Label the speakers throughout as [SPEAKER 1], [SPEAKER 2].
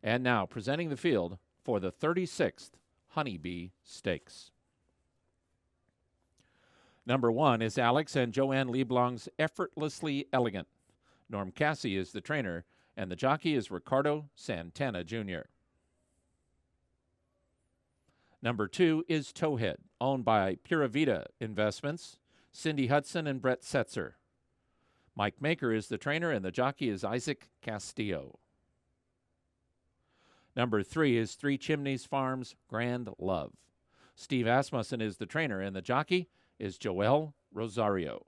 [SPEAKER 1] And now, presenting the field for the 36th Honeybee Stakes. Number 1 is Alex and Joanne Leblanc's Effortlessly Elegant. Norm Cassie is the trainer, and the jockey is Ricardo Santana Jr. Number 2 is Towhead, owned by Pura Vida Investments, Cindy Hudson and Brett Setzer. Mike Maker is the trainer, and the jockey is Isaac Castillo. Number 3 is Three Chimneys Farms Grand Love. Steve Asmussen is the trainer, and the jockey is Joel Rosario.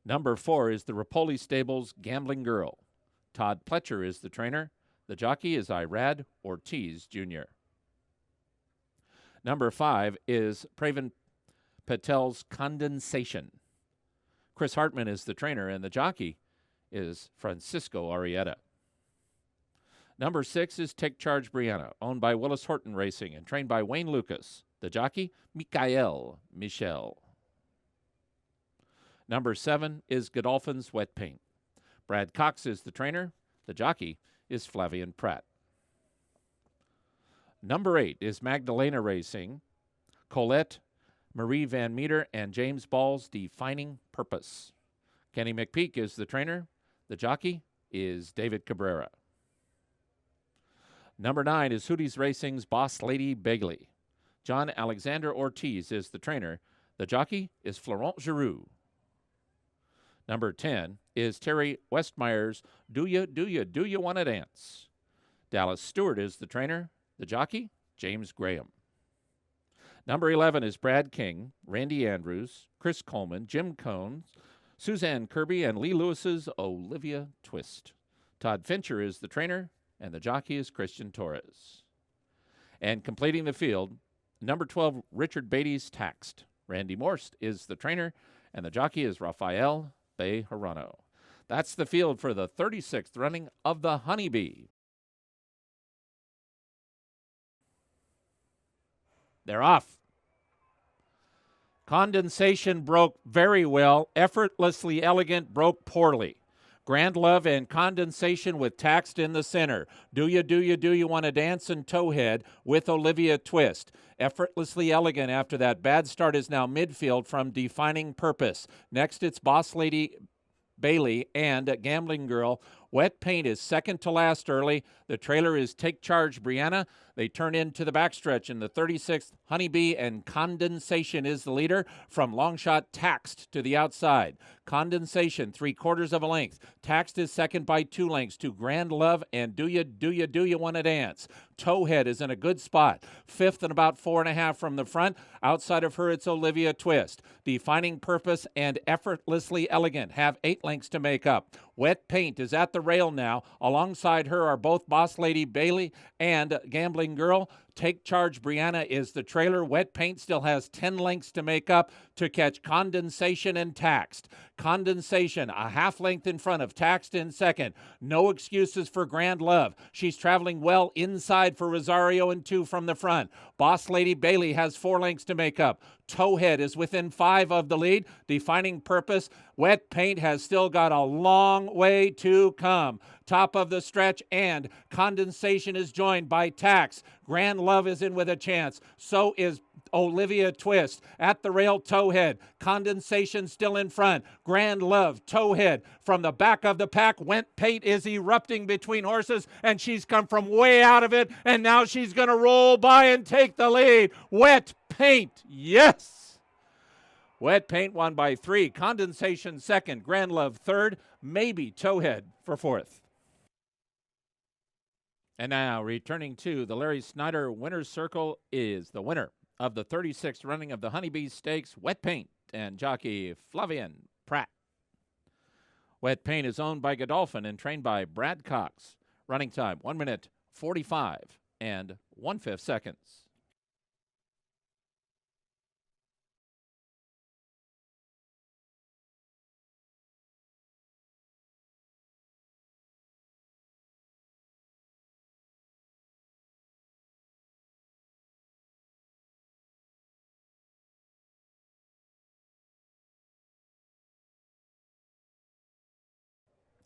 [SPEAKER 1] Number 4 is the Rapoli Stables Gambling Girl. Todd Pletcher is the trainer. The jockey is Irad Ortiz Jr. Number 5 is Pravin Patel's Condensation. Chris Hartman is the trainer, and the jockey is Francisco Arrieta. Number 6 is Take Charge Briana, owned by Willis Horton Racing and trained by Wayne Lucas. The jockey, Mikael Michel. Number 7 is Godolphin's Wet Paint. Brad Cox is the trainer. The jockey is Flavian Pratt. Number 8 is Magdalena Racing, Colette, Marie Van Meter, and James Ball's Defining Purpose. Kenny McPeak is the trainer. The jockey is David Cabrera. Number 9 is Hootie's Racing's Boss Lady Begley. John Alexander Ortiz is the trainer. The jockey is Florent Giroux. Number 10 is Terry Westmire's Do You Wanna Dance? Dallas Stewart is the trainer. The jockey, James Graham. Number 11 is Brad King, Randy Andrews, Chris Coleman, Jim Cohn, Suzanne Kirby, and Lee Lewis's Olivia Twist. Todd Fincher is the trainer, and the jockey is Christian Torres. And completing the field, number 12, Richard Beatty's Taxed. Randy Morst is the trainer, and the jockey is Rafael Bejarano. That's the field for the 36th running of the Honeybee. They're off. Condensation broke very well. Effortlessly Elegant broke poorly. Grand Love and Condensation with Taxed in the center. Do You Wanna Dance and Towhead with Olivia Twist. Effortlessly Elegant after that bad start is now midfield from Defining Purpose. Next it's Boss Lady Bailey and Gambling Girl. Wet Paint is second to last early. The trailer is Take Charge Briana. They turn into the backstretch in the 36th. Honeybee and Condensation is the leader from Longshot Taxed to the outside. Condensation 3/4 of a length. Taxed is second by 2 lengths to Grand Love and Do You Wanna Dance? Towhead is in a good spot. 5th and about 4.5 from the front. Outside of her, it's Olivia Twist. Defining Purpose and Effortlessly Elegant have 8 lengths to make up. Wet Paint is at the rail now. Alongside her are both Boss Lady Bailey and Gambling Girl. Take Charge Briana is the trailer. Wet Paint still has 10 lengths to make up to catch Condensation and Taxed. Condensation, a half length in front of Taxed in second. No excuses for Grand Love. She's traveling well inside for Rosario and 2 from the front. Boss Lady Bailey has 4 lengths to make up. Towhead is within 5 of the lead. Defining Purpose. Wet Paint has still got a long way to come. Top of the stretch, and Condensation is joined by Tax. Grand Love is in with a chance. So is Olivia Twist. At the rail, Towhead. Condensation still in front. Grand Love, Towhead. From the back of the pack, Wet Paint is erupting between horses, and she's come from way out of it, and now she's going to roll by and take the lead. Wet Paint, yes! Wet Paint won by 3. Condensation second. Grand Love third. Maybe Towhead for 4th. And now, returning to the Larry Snyder Winner's Circle is the winner of the 36th running of the Honeybee Stakes, Wet Paint, and jockey Flavian Pratt. Wet Paint is owned by Godolphin and trained by Brad Cox. Running time, 1 minute, 45 and 1/5 seconds.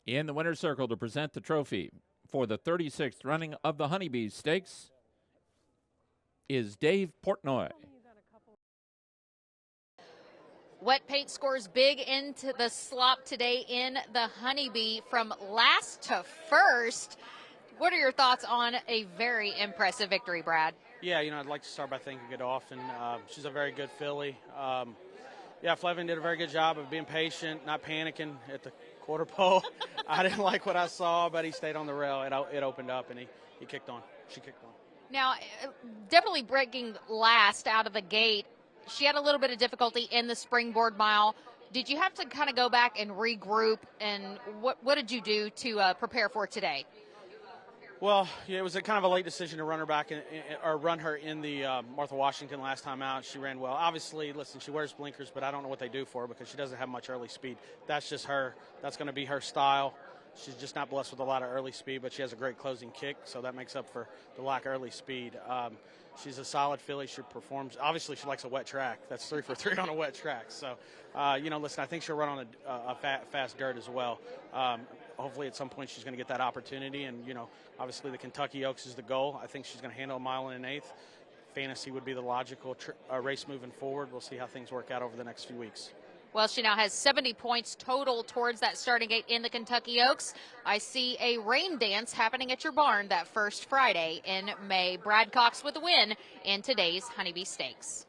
[SPEAKER 1] In the winner's circle to present the trophy for the 36th running of the Honeybee Stakes is Dave Portnoy.
[SPEAKER 2] Wet paint scores big into the slop today in the Honeybee from last to first. What are your thoughts on a very impressive victory, Brad?
[SPEAKER 3] Yeah, I'd like to start by thanking it off, and she's a very good filly. Flevin did a very good job of being patient, not panicking at the quarter pole. I didn't like what I saw, but he stayed on the rail. It opened up, and he kicked on. She kicked on.
[SPEAKER 2] Now, definitely breaking last out of the gate. She had a little bit of difficulty in the springboard mile. Did you have to kind of go back and regroup, and what did you do to prepare for today?
[SPEAKER 3] Well, it was a kind of a late decision to run her back or run her in the Martha Washington last time out. She ran well. Obviously, listen, she wears blinkers, but I don't know what they do for her because she doesn't have much early speed. That's just her. That's going to be her style. She's just not blessed with a lot of early speed, but she has a great closing kick, so that makes up for the lack of early speed. She's a solid filly. She performs. Obviously, she likes a wet track. That's 3 for 3 on a wet track. So, listen, I think she'll run on a fast dirt as well. Hopefully, at some point, she's going to get that opportunity. And, obviously, the Kentucky Oaks is the goal. I think she's going to handle a mile and an eighth. Fantasy would be the logical race moving forward. We'll see how things work out over the next few weeks.
[SPEAKER 2] Well, she now has 70 points total towards that starting gate in the Kentucky Oaks. I see a rain dance happening at your barn that first Friday in May. Brad Cox with the win in today's Honeybee Stakes.